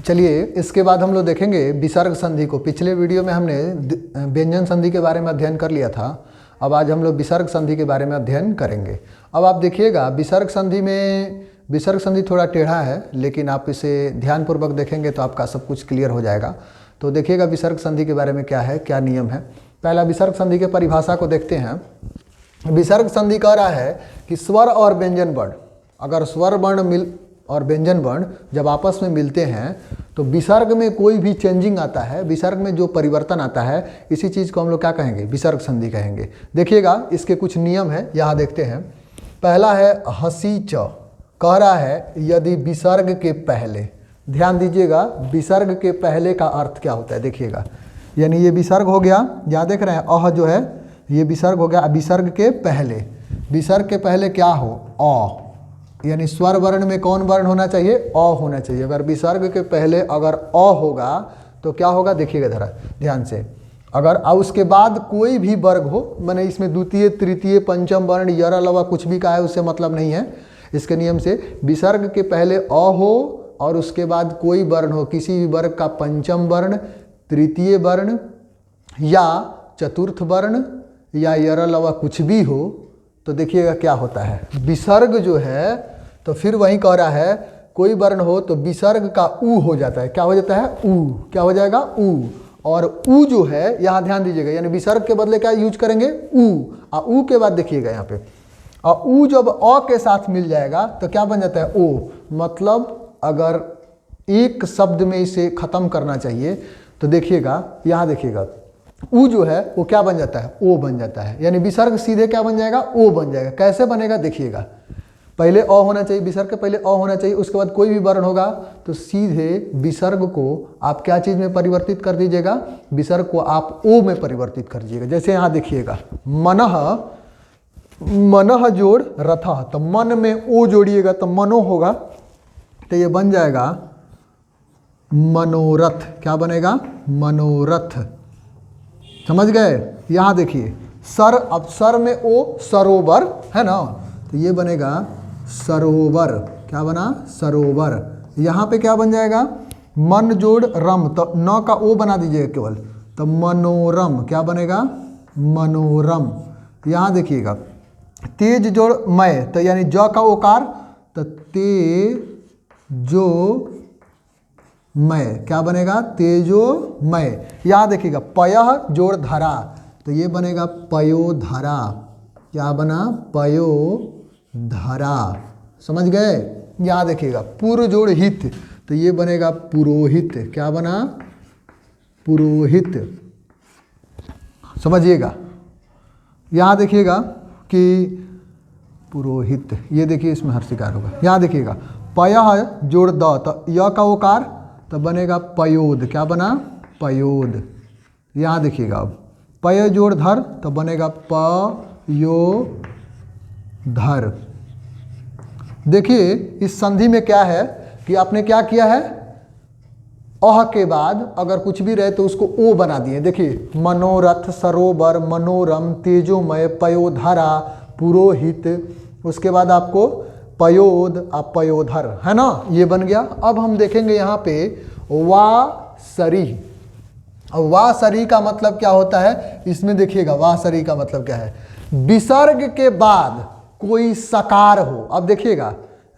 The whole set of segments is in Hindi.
चलिए इसके बाद हम लोग देखेंगे विसर्ग संधि को। पिछले वीडियो में हमने व्यंजन संधि के बारे में अध्ययन कर लिया था। अब आज हम लोग विसर्ग संधि के बारे में अध्ययन करेंगे। अब आप देखिएगा विसर्ग संधि में, विसर्ग संधि थोड़ा टेढ़ा है, लेकिन आप इसे ध्यानपूर्वक देखेंगे तो आपका सब कुछ क्लियर हो जाएगा। तो देखिएगा विसर्ग संधि के बारे में क्या है, क्या नियम है। पहला विसर्ग संधि के परिभाषा को देखते हैं। विसर्ग संधि कह रहा है कि स्वर और व्यंजन वर्ण, अगर स्वर वर्ण और व्यंजन वर्ण जब आपस में मिलते हैं तो विसर्ग में कोई भी चेंजिंग आता है, विसर्ग में जो परिवर्तन आता है, इसी चीज़ को हम लोग क्या कहेंगे, विसर्ग संधि कहेंगे। देखिएगा इसके कुछ नियम है, यहाँ देखते हैं। पहला है हसी च, कह रहा है यदि विसर्ग के पहले, ध्यान दीजिएगा विसर्ग के पहले का अर्थ क्या होता है। देखिएगा यानी ये विसर्ग हो गया, यहाँ देख रहे हैं अह जो है ये विसर्ग हो गया। विसर्ग के पहले, विसर्ग के पहले क्या हो, अ, यानी स्वर वर्ण में कौन वर्ण होना चाहिए, अ होना चाहिए। अगर विसर्ग के पहले अगर अ होगा तो क्या होगा, देखिएगा जरा ध्यान से। अगर उसके बाद कोई भी वर्ग हो, माने इसमें द्वितीय तृतीय पंचम वर्ण यर लवा कुछ भी का है, उससे मतलब नहीं है। इसके नियम से विसर्ग के पहले अ हो और उसके बाद कोई वर्ण हो, किसी भी वर्ग का पंचम वर्ण, तृतीय वर्ण या चतुर्थ वर्ण या यर लवा कुछ भी हो, तो देखिएगा क्या होता है, विसर्ग जो है तो फिर वही कह रहा है कोई वर्ण हो तो विसर्ग का ऊ हो जाता है। क्या हो जाता है, ऊ, क्या हो जाएगा, ऊ। और ऊ जो है यहाँ ध्यान दीजिएगा, यानी विसर्ग के बदले क्या यूज करेंगे, ऊ। और ऊ के बाद देखिएगा यहाँ पे, और ऊ जब अ के साथ मिल जाएगा तो क्या बन जाता है, ओ। मतलब अगर एक शब्द में इसे खत्म करना चाहिए तो देखिएगा यहाँ देखिएगा ऊ जो है वो क्या बन जाता है, ओ बन जाता है। यानी विसर्ग सीधे क्या बन जाएगा, ओ बन जाएगा। कैसे बनेगा देखिएगा, पहले अ होना चाहिए, विसर्ग के पहले अ होना चाहिए, उसके बाद कोई भी वर्ण होगा तो सीधे विसर्ग को आप क्या चीज़ में परिवर्तित कर दीजिएगा, विसर्ग को आप ओ में परिवर्तित कर दीजिएगा। जैसे यहाँ देखिएगा मनः, मनः जोड़ रथः, तो मन में ओ जोड़िएगा तो मनो होगा, तो ये बन जाएगा मनोरथ। क्या बनेगा, मनोरथ। समझ गए। यहाँ देखिए सर, अब सर में ओ, सरोवर है ना, तो ये बनेगा सरोवर। क्या बना, सरोवर। यहाँ पे क्या बन जाएगा, मन जोड़ रम, तो न का ओ बना दीजिएगा केवल, तो मनोरम। क्या बनेगा, मनोरम। यहाँ देखिएगा तेज जोड़ मय, तो यानी ज का ओकार, तो ते जो मय। क्या बनेगा, तेजोमय। यहाँ देखिएगा पयः जोड़ धरा, तो ये बनेगा पयोधरा। क्या बना, पयोधरा। समझ गए। यहाँ देखिएगा पुर जोड़ हित, तो ये बनेगा पुरोहित। क्या बना, पुरोहित। समझिएगा। यहाँ देखिएगा कि पुरोहित, ये देखिए इसमें हर्षिकार होगा। यहाँ देखिएगा पयः जोड़ द, तो य का ओकार, तो बनेगा पयोद। क्या बना, पयोद। यहाँ देखिएगा अब पय जोड़ धर, तो बनेगा पयोधर। देखिए इस संधि में क्या है कि आपने क्या किया है, अह के बाद अगर कुछ भी रहे तो उसको ओ बना दिए। देखिए मनोरथ, सरोवर, मनोरम, तेजोमय, पयोधरा, पुरोहित, उसके बाद आपको पयोद, पयोधर, है ना, ये बन गया। अब हम देखेंगे यहाँ पे वासरी। अब वासरी का मतलब क्या होता है, इसमें देखिएगा वासरी का मतलब क्या है, विसर्ग के बाद कोई सकार हो। अब देखिएगा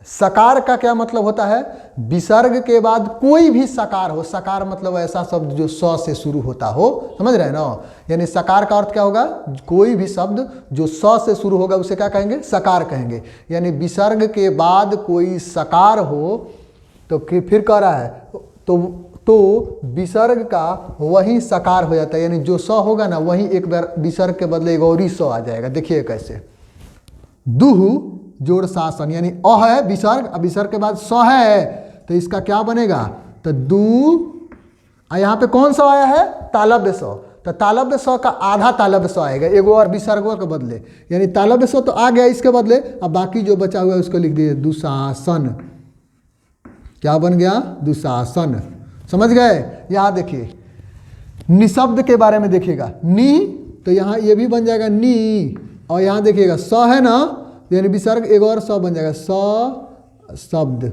सकार का क्या मतलब होता है, विसर्ग के बाद कोई भी सकार हो। सकार मतलब ऐसा शब्द जो स से शुरू होता हो, समझ रहे हैं ना। यानी सकार का अर्थ क्या होगा, कोई भी शब्द जो स से शुरू होगा उसे क्या कहेंगे, सकार कहेंगे। यानी विसर्ग के बाद कोई सकार हो तो फिर कह रहा है तो विसर्ग का वही सकार हो जाता है। यानी जो स होगा ना वही एक बार विसर्ग के बदले एक और ही स आ जाएगा। देखिए कैसे, दुह जोड़ शासन, यानी अ है विसर्ग, अब विसर्ग के बाद स है तो इसका क्या बनेगा, तो दू। यहाँ पे कौन सा आया है, तालव्य स, तो तालव्य स का आधा तालव्य स आएगा एगो और विसर्गों के बदले। यानी तालव्य स तो आ गया इसके बदले, अब बाकी जो बचा हुआ है उसको लिख दीजिए दुशासन। क्या बन गया, दुशासन। समझ गए। यहाँ देखिए निशब्द के बारे में देखिएगा, नी, तो यहाँ ये भी बन जाएगा नी, और यहाँ देखिएगा स है ना, यानी विसर्ग एक और स बन जाएगा, स शब्द।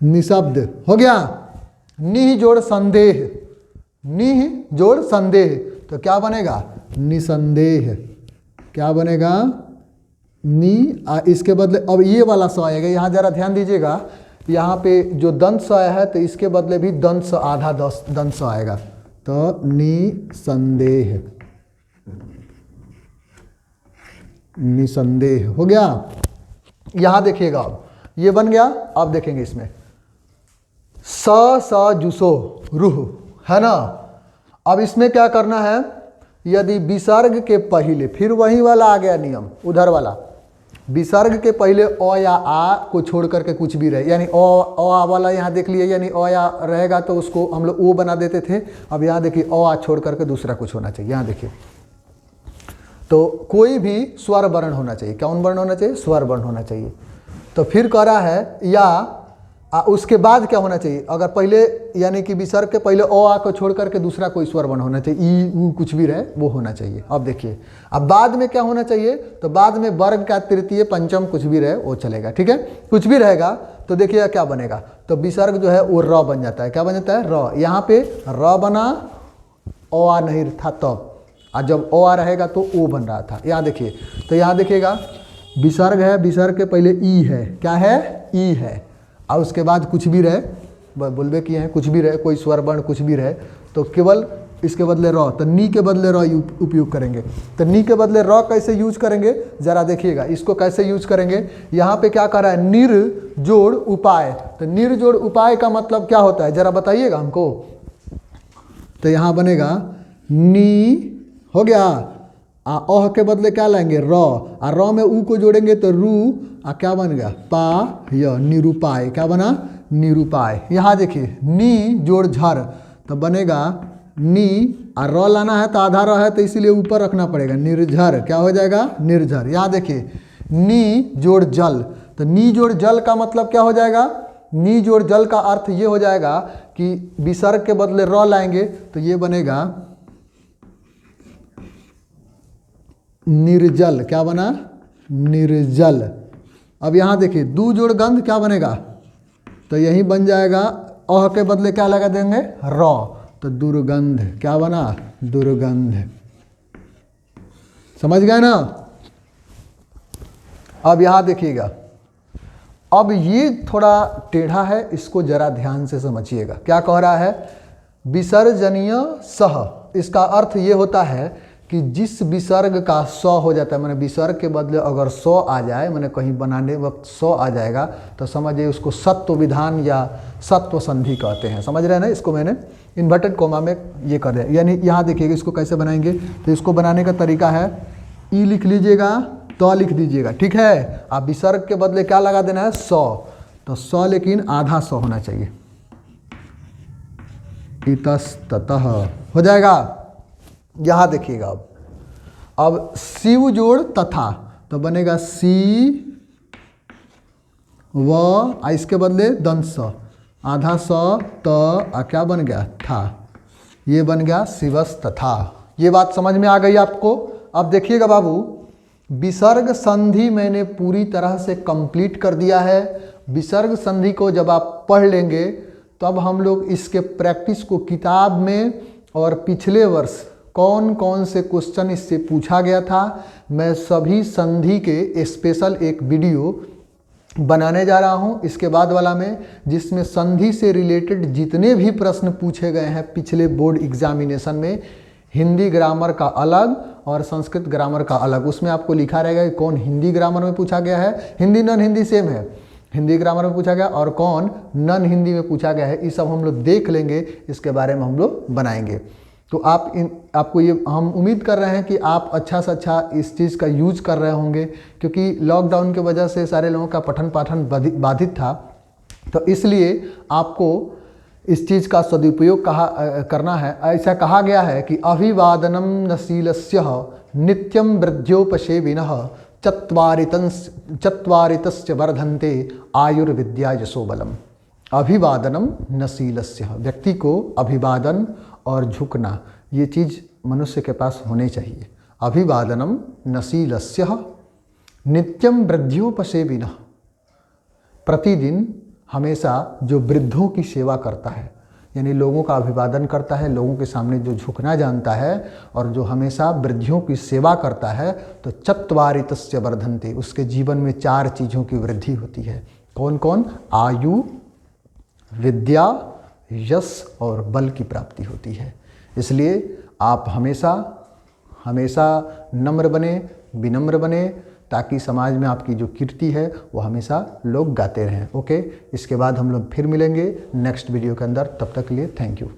निशब्द हो गया। निह जोड़ संदेह, निह जोड़ संदेह, तो क्या बनेगा? निसंदेह। क्या बनेगा? इसके बदले अब ये वाला स आएगा। यहाँ जरा ध्यान दीजिएगा, यहाँ पे जो दंत स आया है तो इसके बदले भी दंत स आधा दंत स आएगा, तो निसंदेह, निसंदेह हो गया। यहाँ देखिएगा, अब ये बन गया। अब देखेंगे इसमें स जुसो रूह है ना। अब इसमें क्या करना है? यदि विसर्ग के पहले, फिर वही वाला आ गया नियम, उधर वाला, विसर्ग के पहले अ या आ को छोड़ करके कुछ भी रहे, यानी अ वाला यहाँ देख लिए, यानी अ या रहेगा तो उसको हम लोग ओ बना देते थे। अब यहाँ देखिए अ आ छोड़ करके दूसरा कुछ होना चाहिए। यहाँ देखिए, तो कोई भी स्वर वर्ण होना चाहिए। कौन वर्ण होना चाहिए? स्वर वर्ण होना चाहिए। तो फिर कह रहा है या उसके बाद क्या होना चाहिए? अगर पहले यानी कि विसर्ग के पहले अ आ को छोड़ करके दूसरा कोई स्वर वर्ण होना चाहिए, ई ऊ कुछ भी रहे वो होना चाहिए। अब देखिए, अब बाद में क्या होना चाहिए? तो बाद में वर्ग का तृतीय पंचम कुछ भी रहे वो चलेगा, ठीक है। कुछ भी रहेगा तो देखिए क्या बनेगा, तो विसर्ग जो है वो र बन जाता है। क्या बन जाता है? र। यहाँ पे र बना, अ आ नहीं था तब, और जब अ आ रहेगा तो ओ बन रहा था। यहाँ देखिए, तो यहाँ देखिएगा विसर्ग है, विसर्ग के पहले ई है। क्या है? ई है। और उसके बाद कुछ भी रहे, बोलबे किए हैं, कुछ भी रहे, कोई स्वर वर्ण कुछ भी रहे, तो केवल इसके बदले र, तो नी के बदले र उपयोग करेंगे। तो नी के बदले र कैसे यूज करेंगे? जरा देखिएगा इसको कैसे यूज करेंगे। यहाँ पे क्या कर रहा है? निर जोड़ उपाय। तो निर जोड़ उपाय का मतलब क्या होता है? जरा बताइएगा हमको। तो यहाँ बनेगा नी हो गया, अह के बदले क्या लाएंगे? र, और र में ऊ को जोड़ेंगे तो रू, और क्या बन गया? पा य, निरूपाय। क्या बना? निरूपाय। यहाँ देखिए नी जोड़ झर, तो बनेगा नी, और र लाना है तो आधा र है तो इसीलिए ऊपर रखना पड़ेगा, निर्झर। क्या हो जाएगा? निर्झर। यहाँ देखिए नी जोड़ जल, तो नी जोड़ जल का मतलब क्या हो जाएगा? नी जोड़ जल का अर्थ ये हो जाएगा कि विसर्ग के बदले र लाएंगे तो ये बनेगा निर्जल। क्या बना? निर्जल। अब यहाँ देखिए दू जोड़ गंध, क्या बनेगा? तो यही बन जाएगा, अह के बदले क्या लगा देंगे? र, तो दुर्गंध। क्या बना? दुर्गंध। समझ गए ना? अब यहाँ देखिएगा, अब ये थोड़ा टेढ़ा है, इसको जरा ध्यान से समझिएगा। क्या कह रहा है? विसर्जनीय सह, इसका अर्थ ये होता है कि जिस विसर्ग का स हो जाता है, मैंने विसर्ग के बदले अगर स आ जाए, मैंने कहीं बनाने वक्त स आ जाएगा, तो समझिए उसको सत्व विधान या सत्व संधि कहते हैं। समझ रहे हैं ना? इसको मैंने इन्वर्टेड कोमा में ये कर दिया। यानी यहाँ देखिएगा इसको कैसे बनाएंगे। तो इसको बनाने का तरीका है, ई लिख लीजिएगा, तो लिख दीजिएगा, ठीक है। आप विसर्ग के बदले क्या लगा देना है? स, तो स लेकिन आधा स होना चाहिए, इतस्ततः हो जाएगा। यहाँ देखिएगा, अब शिव जोड़ तथा, तो बनेगा सी व, इसके बदले दंत स, आधा स, त, क्या बन गया? था। ये बन गया शिवस तथा। ये बात समझ में आ गई आपको? अब देखिएगा बाबू, विसर्ग संधि मैंने पूरी तरह से कंप्लीट कर दिया है। विसर्ग संधि को जब आप पढ़ लेंगे तब हम लोग इसके प्रैक्टिस को किताब में, और पिछले वर्ष कौन कौन से क्वेश्चन इससे पूछा गया था, मैं सभी संधि के स्पेशल एक वीडियो बनाने जा रहा हूं इसके बाद वाला में, जिसमें संधि से रिलेटेड जितने भी प्रश्न पूछे गए हैं पिछले बोर्ड एग्जामिनेशन में, हिंदी ग्रामर का अलग और संस्कृत ग्रामर का अलग, उसमें आपको लिखा रहेगा कि कौन हिंदी ग्रामर में पूछा गया है, हिंदी नॉन हिंदी सेम है, हिंदी ग्रामर में पूछा गया और कौन नॉन हिंदी में पूछा गया है। ये सब हम लोग देख लेंगे, इसके बारे में हम लोग बनाएंगे। तो आपको ये हम उम्मीद कर रहे हैं कि आप अच्छा से अच्छा इस चीज़ का यूज कर रहे होंगे, क्योंकि लॉकडाउन की वजह से सारे लोगों का पठन पाठन बाधित था, तो इसलिए आपको इस चीज़ का सदुपयोग करना है। ऐसा कहा गया है कि अभिवादनम नशीलस्य नित्यम वृद्ध्योपसेविनः चत्वारितश्च वर्धन्ते आयुर्विद्या यशोबलम। अभिवादनम नशीलस्य, व्यक्ति को अभिवादन और झुकना, ये चीज़ मनुष्य के पास होने चाहिए। अभिवादनम नशीलस्य नित्यम वृद्ध्योपसेविनः, प्रतिदिन हमेशा जो वृद्धों की सेवा करता है, यानी लोगों का अभिवादन करता है, लोगों के सामने जो झुकना जानता है और जो हमेशा वृद्धियों की सेवा करता है, तो चत्वारि तस्य वर्धन्ते, उसके जीवन में 4 चीज़ों की वृद्धि होती है। कौन कौन? आयु, विद्या, यश और बल की प्राप्ति होती है। इसलिए आप हमेशा नम्र बने, विनम्र बने, ताकि समाज में आपकी जो कीर्ति है वो हमेशा लोग गाते रहें। ओके, इसके बाद हम लोग फिर मिलेंगे नेक्स्ट वीडियो के अंदर। तब तक के लिए थैंक यू।